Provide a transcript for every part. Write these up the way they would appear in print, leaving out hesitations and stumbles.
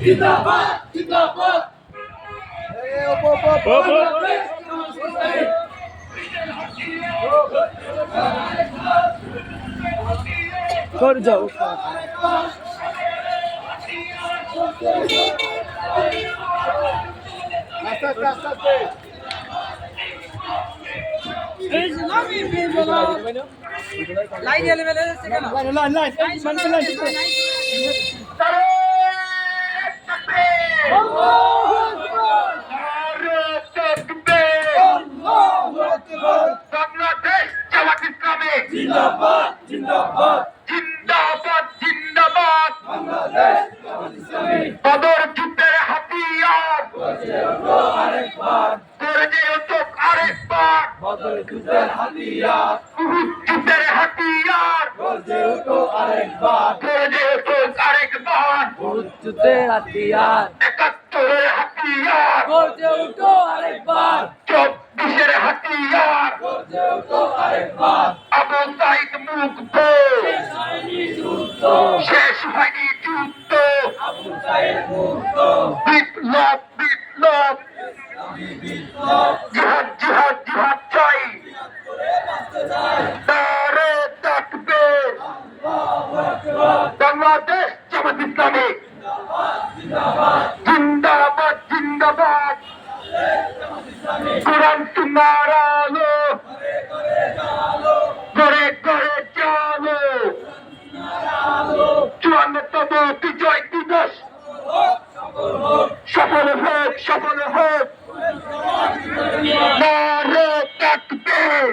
জিন্দাবাদ জিন্দাবাদ कर जाओ বাংলাদেশ জামাত ইসলামী जिंदाबाद जिंदाबाद জিন্দাবাদ জিন্দাবাদ बांग्लादेश জামাত ইসলামী বদর যুদ্ধের হাতিয়ার আরেকবার গর্জে উঠুক আরেকবার বদর যুদ্ধের হাতিয়ার উহুদ যুদ্ধের হাতিয়ার গর্জে ওঠো আরেকবার গর্জে উঠুক আরেকবার উহুদ যুদ্ধের হাতিয়ার ৭১-এর হাতিয়ার গর্জে ওঠো আরেকবার ২৪-এর হাতিয়ার গর্জে ওঠো আরেকবার আবু সাইদ মুগ্ধ শেষ হয়নি যুদ্ধ আবু সাইদ মুক্ত বিপ্লব বিপ্লব জিহাদ জিহাদ জিহাদ চাই নারে তাকবীর বাংলাদেশ জামাত ইসলামী জিন্দাবাদ জিন্দাবাদ কোরআন সুন্নাহর আলো ঘরে ঘরে চালো ৫৪তম বিজয় দিবস সফল হোক সফল হোক নারে তাকবীর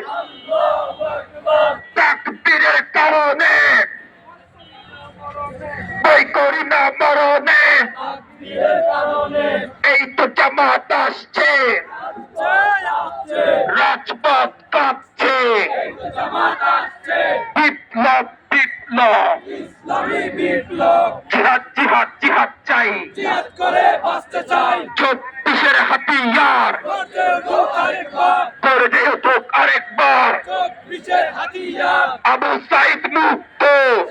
তাকবীরের কারণে বই করি না মরণে এই তো জামাত আসছে রাজপথ কাঁপছে বিপ্লব বিপ্লব ইসলামী বিপ্লব জিহাদ জিহাদ জিহাদ চাই জিহাদ করে বাঁচতে চাই ২৪-এর হাতিয়ার গর্জে ওঠো আরেকবার গর্জে উঠুক আরেকবার ২৪-এর হাতিয়ার আবু সাইদ মুক্ত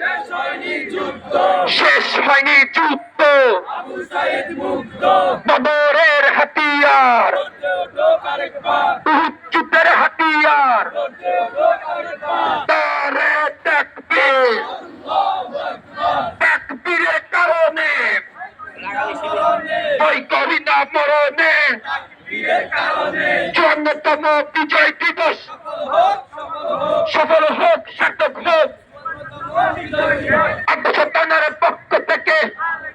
শেষ হয়নি যুদ্ধ শেষ হয়নি যুদ্ধ আবু সাইদ মুক্ত বদরের হাতিয়ার গর্জে ওঠো আরেকবার উহুদ যুদ্ধের হাতিয়ার গর্জে ওঠো আরেকবার নারে তাকবীর তাকবীরের কারণে বই করি না মরণে বীরের কারণে ৫৪তম বিজয় দিবস হোক সফল হোক সার্থক হোক বিজয় হোক। আত্মসত্তানের পক্ষ থেকে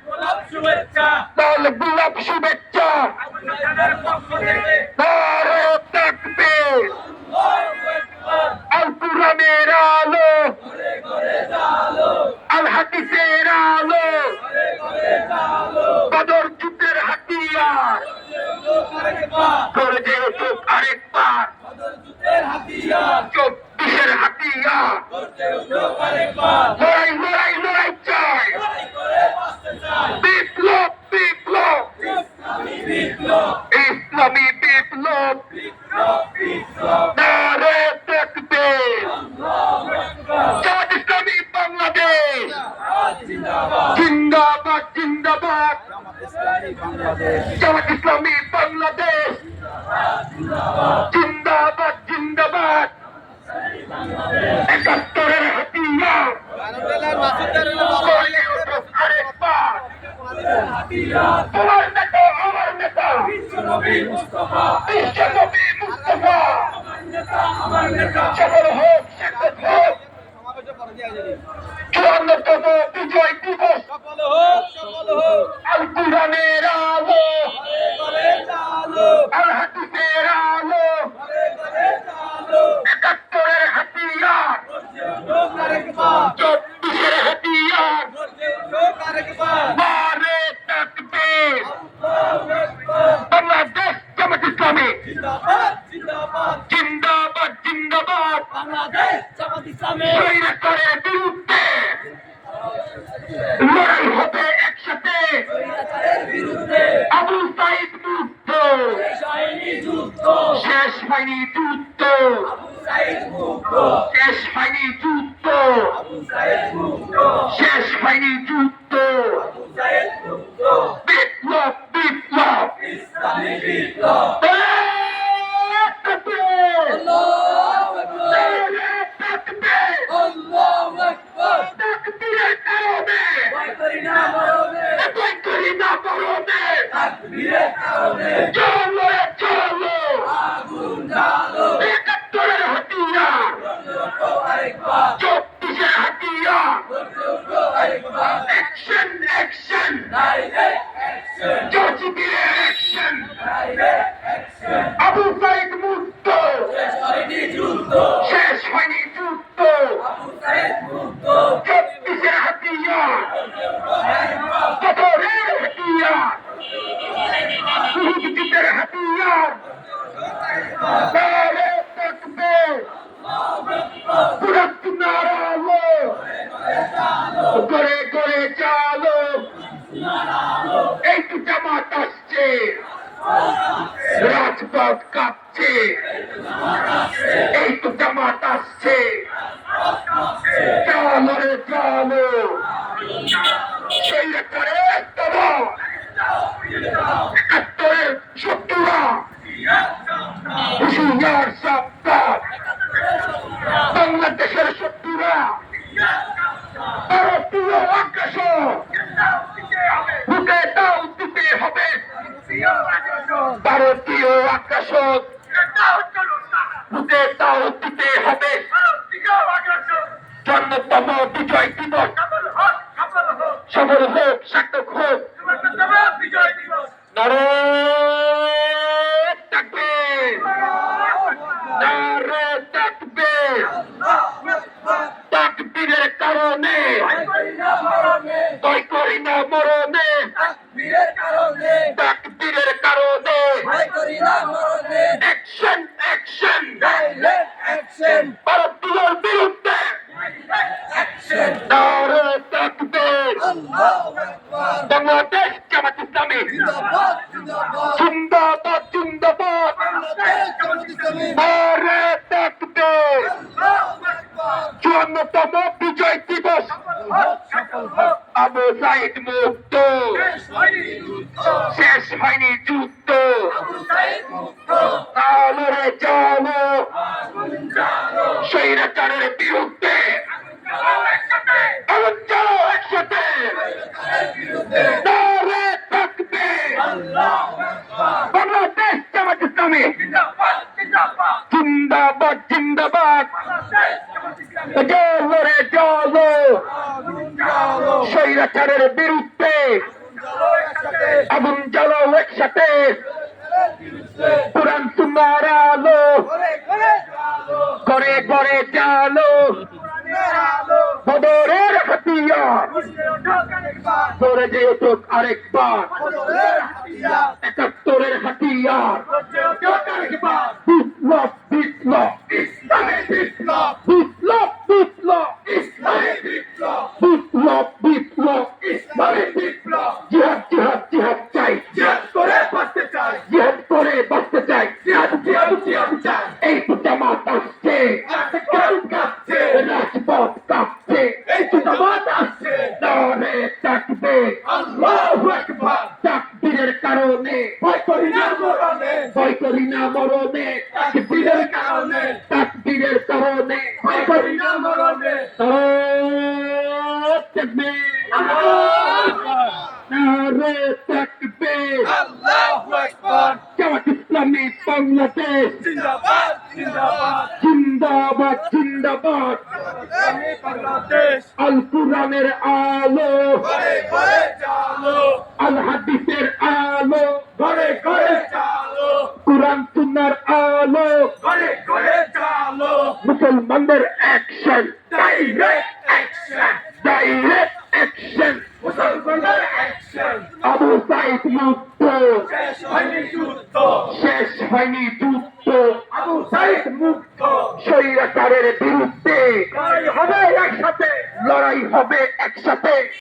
গোলাপ শুভেচ্ছা লাল গোলাপ শুভেচ্ছা আবু সাইদের পক্ষ থেকে নারে তাকবীর আল কুরআনের আলো ঘরে ঘরে জালো আল হাদিসের আলো ঘরে ঘরে জালো বদর যুদ্ধের হাতিয়ার আরেকবার গর্জে উঠুক আরেকবার বদর যুদ্ধের হাতিয়ার ২৪-এর হাতিয়ার গর্জে ওঠো আরেকবার লড়াই লড়াই লড়াই চাই লড়াই করে বাঁচতে চাই বিপ্লব বিপ্লব ইসলামী বিপ্লব ইসলামী বিপ্লব বিপ্লব বিপ্লব নারে তাকবীর আল্লাহু আকবার জামাত ইসলামী বাংলাদেশ জিন্দাবাদ জিন্দাবাদ জিন্দাবাদ ইসলামী বাংলাদেশ জামাত ইসলামী বাংলাদেশ জিন্দাবাদ জিন্দাবাদ ৭১-এর হাতিয়ার গর্জে উঠুক আরেকবার হাতিয়ার তোমার নেতা আমার নেতা বিশ্বনবী মুস্তাফা বিশ্বনবী মুস্তাফা আমার নেতা আমার নেতা সফল হোক সার্থক হোক ৫৪তম বিজয় দিবস সফল হোক আল কুরআনের আলো ঘরে ঘরে জালো আল হাদিসের আলো ঘরে ঘরে জালো ৭১-এর হাতিয়ার গর্জে ওঠো আরেকবার ২৪ বাংলাদেশ জামাত ইসলামী স্বৈরাচারের বিরুদ্ধে লড়াই হবে একসাথে। স্বৈরাচারের বিরুদ্ধে আবু সাইদ মুক্ত, শেষ হয়নি যুদ্ধ, শেষ হয়নি যুদ্ধ, আবু সাইদ মুক্ত, শেষ হয়নি যুদ্ধ, আবু সাইদ মুক্ত, শেষ হয়নি যুদ্ধ। আবু সাইদ মুক্ত, বিপ্লব বিপ্লব ইসলামী বিপ্লব। তাকবীর! আল্লাহু আকবার, নারে তাকবীর! আল্লাহু আকবার। তাকবীরের কারণে, ভয় করি না মরণে, ভয় করি না মরণে, তাকবীরের কারণে চলো চলো, আগুন জ্বালো। ৭১-এর হাতিয়ার, গর্জে ওঠো আরেকবার, ৩৪-এর হাতিয়ার, গর্জে ওঠো আরেকবার। অ্যাকশন অ্যাকশন, ডাইরেক্ট অ্যাকশন, জজিবিরের action. Direct action. Abu Saeed মুক্ত, শেষ হয়নি যুদ্ধ, শেষ হয়নি যুদ্ধ, আবু সাইদ মুক্ত, ৩৪-এর হাতিয়ার, গর্জে ওঠো আরেকবার, পাথরের হাতিয়ার, শহীদের হাতিয়ার। নারে তাকবীর! বুলন্দ নারা লো, করে করে চালো। এই তো জামাত আসছে, রাজপথ কাঁপছে। এই তো জামাত আসছে, চলো রে চলো। স্বৈরাচারে স্তবক, ৭১-এর শত্রুরা হুঁশিয়ার সাবধান। বাংলাদেশের শত্রুরা ভারতীয় আগ্রাসন, বুকে দাও দিতে হবে। ভারতীয় আগ্রাসন, বুকে দাও দিতে হবে। জন্মতম বিজয় দিবস সফল হোক, সার্থক হোক। নারে তাকবীর! নারে তাকবীর! তাকবীরের কারণে, ভয় করি না মরণে, ভয় করি না মরণে, তাকবীরের কারণে তাকবীরের কারণে। ভয় করি না মরণে। অ্যাকশন অ্যাকশন, ডাইরেক্ট অ্যাকশন, ভারতীয়র বিরুদ্ধে অ্যাকশন। নারে তাকবীর! আল্লাহু আকবার, বাংলাদেশ জামাত ইসলামী জিন্দাবাদ জিন্দাবাদ। জিন্দাবাদ জিন্দাবাদ। বাংলাদেশ জামাত ইসলামী, নারে তাকবীর! আল্লাহু আকবার। ৫৪তম বিজয় দিবস, সফল হোক, আবু সাইদ মুক্ত, শেষ হয়নি যুদ্ধ, শেষ হয়নি যুদ্ধ। আবু সাইদ মুক্ত, চলো রে চলো, আগুন জ্বালো। স্বৈরাচারের বিরুদ্ধে চলো একসাথে, আগুন জ্বালো একসাথে। স্বৈরাচারের বিরুদ্ধে। নারে তাকবীর! আল্লাহু আকবার, বাংলাদেশ জামাত ইসলামী জিন্দাবাদ জিন্দাবাদ। জিন্দাবাদ জিন্দাবাদ। বাংলাদেশ জামাত ইসলামী, চলো রে চলো, আগুন জ্বালো। স্বৈরাচারের বিরুদ্ধে চলো একসাথে, আগুন জ্বালো একসাথে। স্বৈরাচারের বিরুদ্ধে। কোরআন সুন্নাহর আলো, ঘরে ঘরে জ্বালো, ঘরে ঘরে চালো। কোরআনের আলো। বদরের হাতিয়ার, বুঝতে ওঠো আরেকবার, ধরে যেও চোখ আরেকবার। বদরের হাতিয়ার। ৭১-এর হাতিয়ার, বুঝতে ওঠো আরেকবার, বিপ্লব বিপ্লব, ইসলামী বিপ্লব, বিপ্লব বিপ্লব, ইসলামী বিপ্লব, বিপ্লব বিপ্লব। ইসলামী বিপ্লব। জিহাদ জিহাদ জিহাদ চাই, জিহাদ করে বাঁচতে চাই, জিহাদ করে বাঁচতে চাই। জিহাদ জিহাদ জিহাদ চাই। এই তো জামাত আসছে, রাজপথ কাঁপছে, রাজপথ কাঁপছে। এই তো জামাত আসছে। নারে তাকবীর! আল্লাহু আকবার, তাকবীরের কারণে, ভয় করি না মরণে, ভয় করি না মরণে, তাকবীরের কারণে, তাকবীরের কারণে। ভয় করি না মরণে। নারে তাকবীর! নারে তাকবীর! আল্লাহু আকবার, জামাত ইসলামী বাংলাদেশ জিন্দাবাদ জিন্দাবাদ। জিন্দাবাদ জিন্দাবাদ। ইসলামী বাংলাদেশ, আল কুরআনের আলো, ঘরে ঘরে জ্বালো, আল হাদিসের আলো, ঘরে ঘরে জ্বালো, কুরআন সুন্নাহর আলো। ঘরে ঘরে জ্বালো। মুসলমানদের action, direct action, direct action. মুসলমানদের অ্যাকশন। আবু সাইদ মুক্ত, শেষ হয়নি যুদ্ধ, শেষ হয়নি যুদ্ধ, আবু সাইদ মুক্ত, স্বৈরাচারের বিরুদ্ধে লড়াই হবে একসাথে। লড়াই হবে একসাথে।